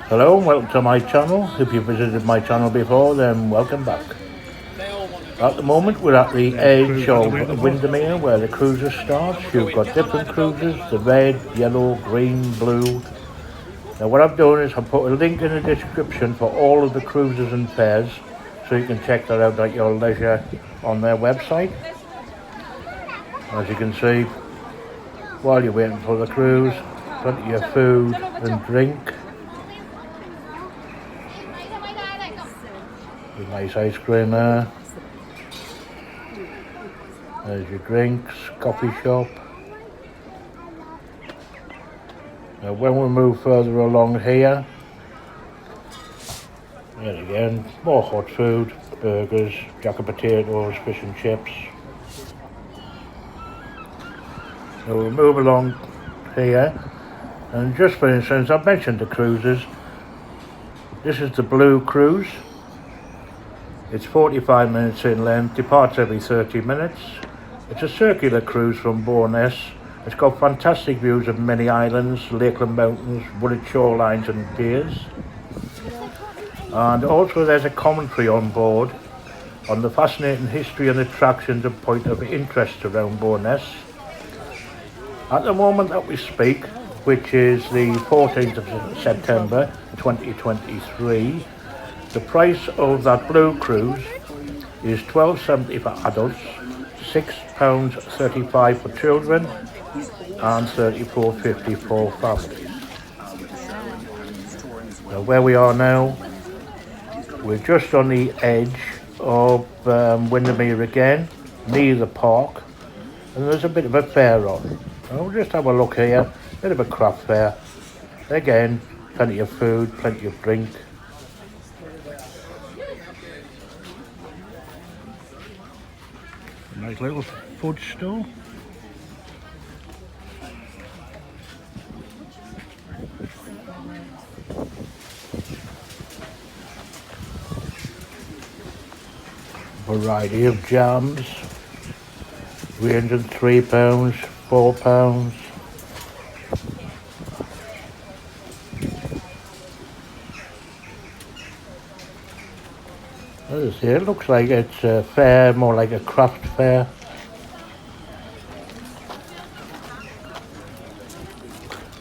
Hello and welcome to my channel. If you visited my channel before, then welcome back. At the moment we're at the edge of Windermere where the cruises start. You've got different cruises, the red, yellow, green, blue. Now what I've done is I've put a link in the description for all of the cruises and fares so you can check that out at your leisure on their website. As you can see, while you're waiting for the cruise, plenty of food and drink. With nice ice cream there. There's your drinks, coffee shop. Now when we move further along here, yet again, more hot food, burgers, jacket potatoes, fish and chips. Now we'll move along here, and just for instance, I've mentioned the cruises. This is the blue cruise. It's 45 minutes in length, departs every 30 minutes. It's a circular cruise from Bowness. It's got fantastic views of many islands, lakeland mountains, wooded shorelines and piers. And also there's a commentary on board on the fascinating history and attractions and point of interest around Bowness. At the moment that we speak, which is the 14th of September 2023, the price of that blue cruise is £12.70 for adults, £6.35 for children and £34.50 for families. Now where we are now, we're just on the edge of Windermere again, near the park, and there's a bit of a fair on. We'll just have a look here, bit of a craft fair. Again, plenty of food, plenty of drink. Nice little food stall. Variety of jams, ranging £3, £4. As I say, it looks like it's a fair, more like a craft fair.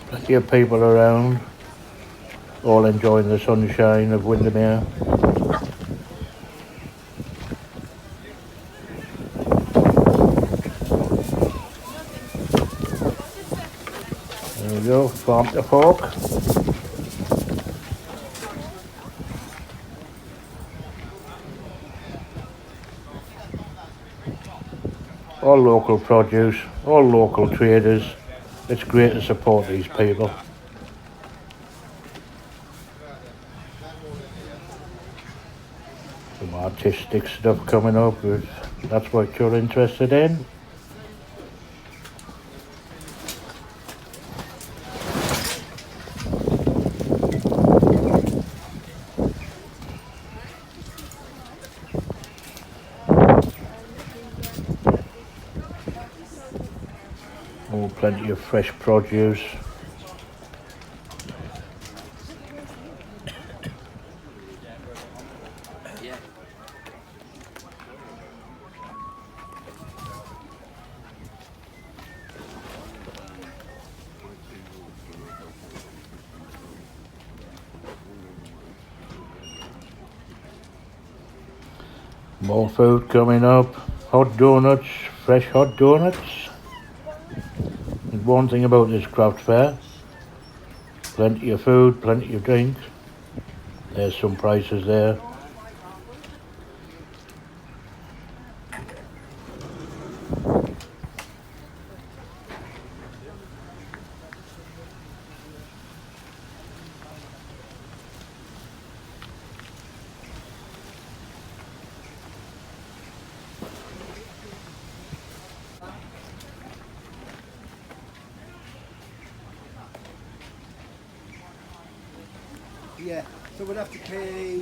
Plenty of people around, all enjoying the sunshine of Windermere. There we go, farm to fork. All local produce, all local traders. It's great to support these people. Some artistic stuff coming up, if that's what you're interested in. Oh, plenty of fresh produce. More food coming up. Hot donuts, fresh hot donuts. There's one thing about this craft fair, plenty of food, plenty of drink. There's some prices there. Yeah, so we'd have to pay.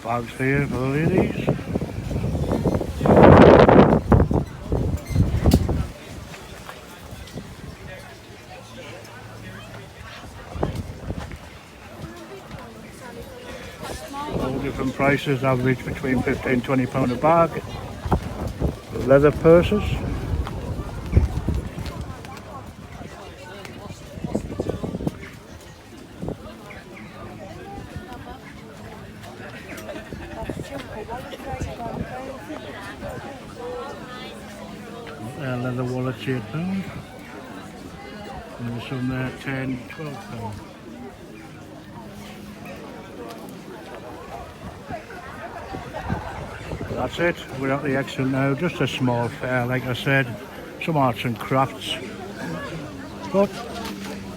Bags here for the ladies. prices average between £15 and £20 a bag. Leather purses. Leather wallets £8. And there's some there £10, £12. That's it, we're at the exit now, just a small fair like I said, some arts and crafts. But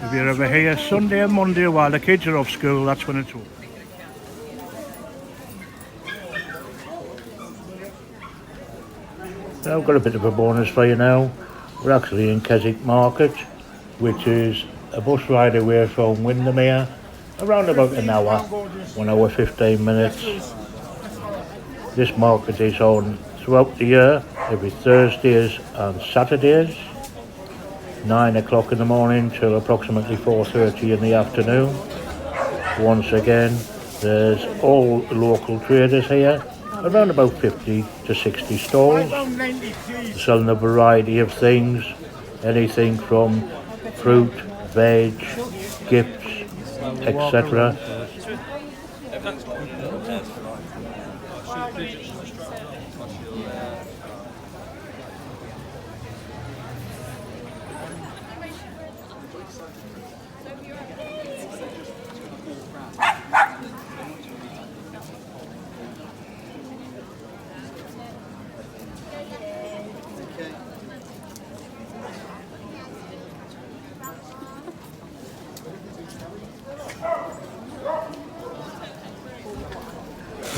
if you're ever here Sunday and Monday while the kids are off school, that's when it's open. Now I've got a bit of a bonus for you now. We're actually in Keswick Market, which is a bus ride away from Windermere, around about an hour, 1 hour 15 minutes. This market is on throughout the year, every Thursdays and Saturdays, 9 o'clock in the morning till approximately 4:30 in the afternoon. Once again, there's all local traders here, around about 50 to 60 stalls, selling a variety of things, anything from fruit, veg, gifts, etc.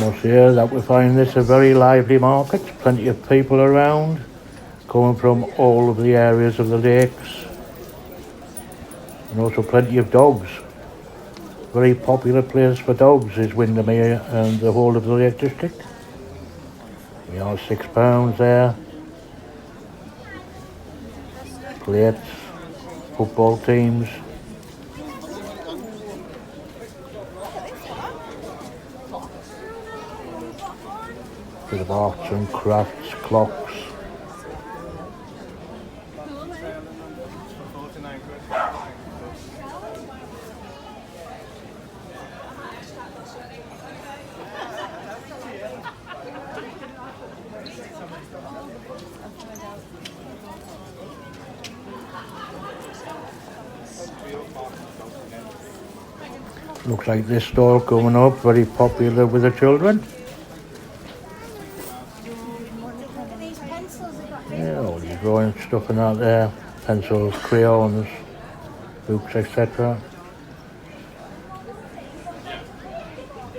Must say that we find this a very lively market, plenty of people around, coming from all of the areas of the lakes, and also plenty of dogs. Very popular place for dogs is Windermere and the whole of the Lake District. We are £6 there. Plates, football teams. Bit of arts and crafts, clocks. Looks like this stall coming up, very popular with the children. Yeah, all your drawing stuff and that there, pencils, crayons, books, etc.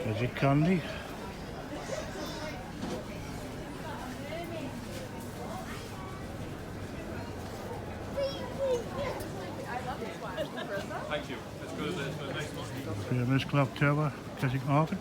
Is it candy? Thank you. Let's go to the next one. Famous clock tower, Keswick Market.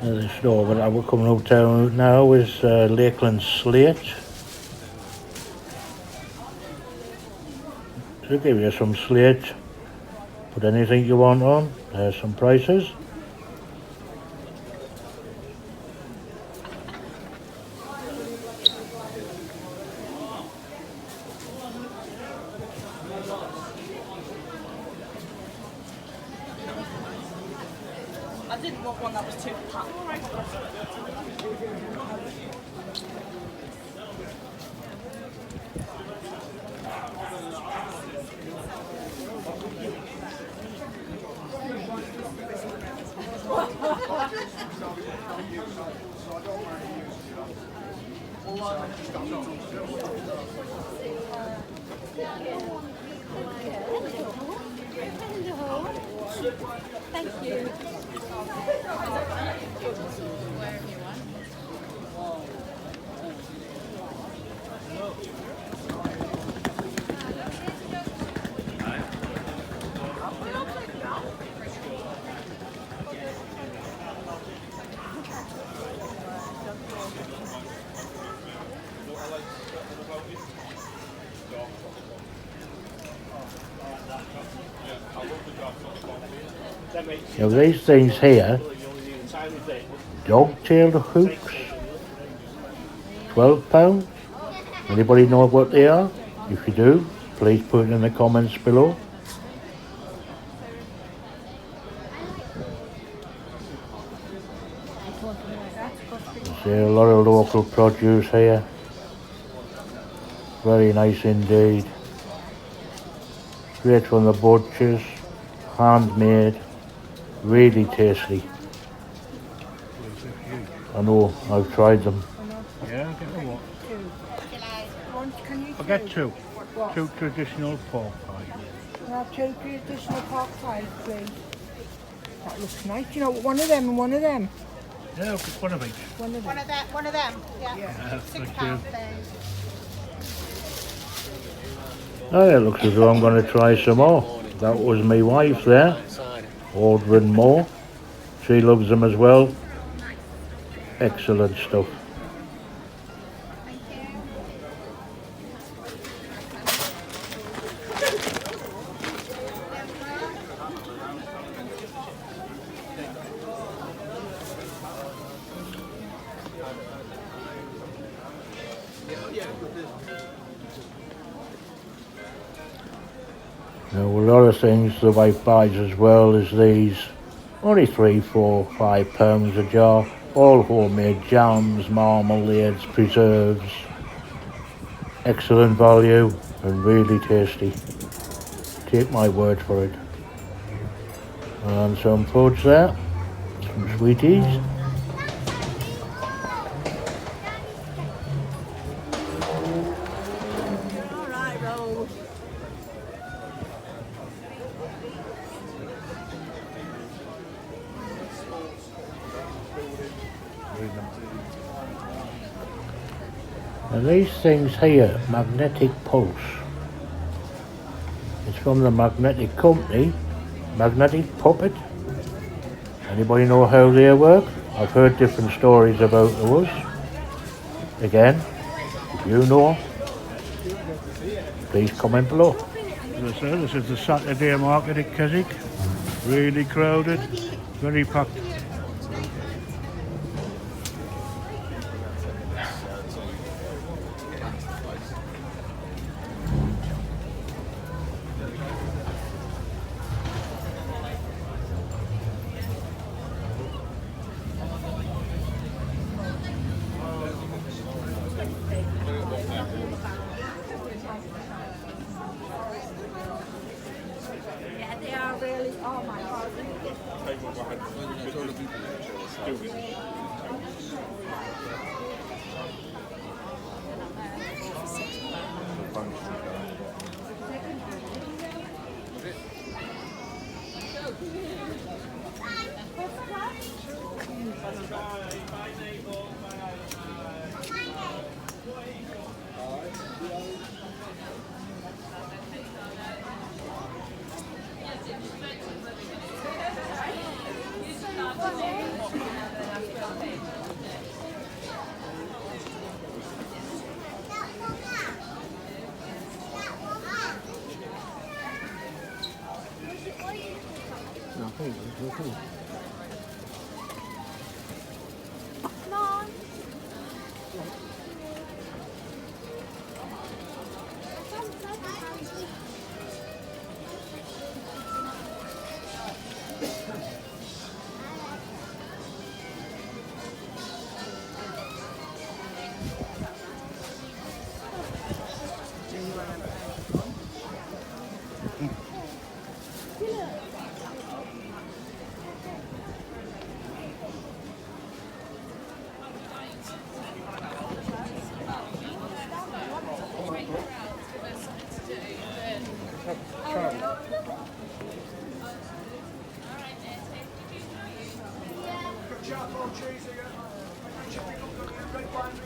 The store that we're coming up to now is Lakeland Slate. They'll give you some slate, put anything you want on. There's some prices. I didn't want one that was too packed. Thank you. Now these things here, dog-tailed hooks, £12. Anybody know what they are? If you do, please put it in the comments below. There's a lot of local produce here. Very nice indeed. Straight from the butchers, handmade, really tasty. I know, I've tried them. Yeah, get the what? Can you I'll get two. What? Two traditional pork pies. Can I have two traditional pork pies, please? That looks nice. You know, one of them and one of them. Yeah, I'll pick one of each. One of them. One of them. Yeah. Yeah, thank £6, you. please. Oh, it looks as though I'm going to try some more. That was my wife there, ordering more. She loves them as well. Excellent stuff. Now, a lot of things the wife buys as well as these. Only £3, £4, £5 a jar. All homemade jams, marmalades, preserves. Excellent value and really tasty. Take my word for it. And some fudge there. Some sweeties. Now these things here, magnetic pulse. It's from the magnetic company, magnetic puppet. Anybody know how they work? I've heard different stories about those. Again, if you know, please comment below. As I said, this is the Saturday market at Keswick. Really crowded, very packed. Yeah, they are really. Oh my God.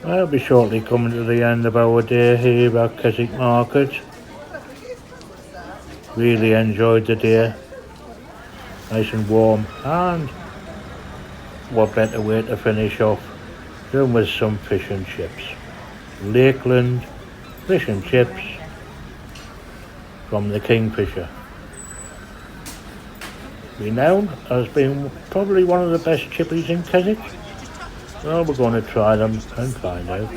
I'll be shortly coming to the end of our day here at Keswick Market. Really enjoyed the day. Nice and warm, and what better way to finish off than with some fish and chips. Lakeland fish and chips from the Kingfisher. Renowned as being probably one of the best chippies in Keswick. Well, we're going to try them and find out.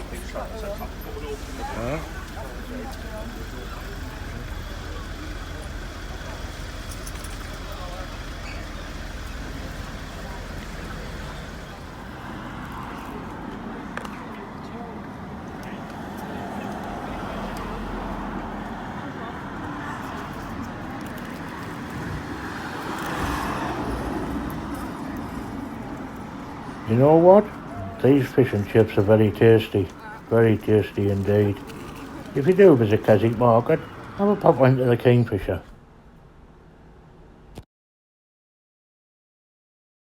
You know what? These fish and chips are very tasty indeed. If you do visit Keswick Market, have a pop into the Kingfisher.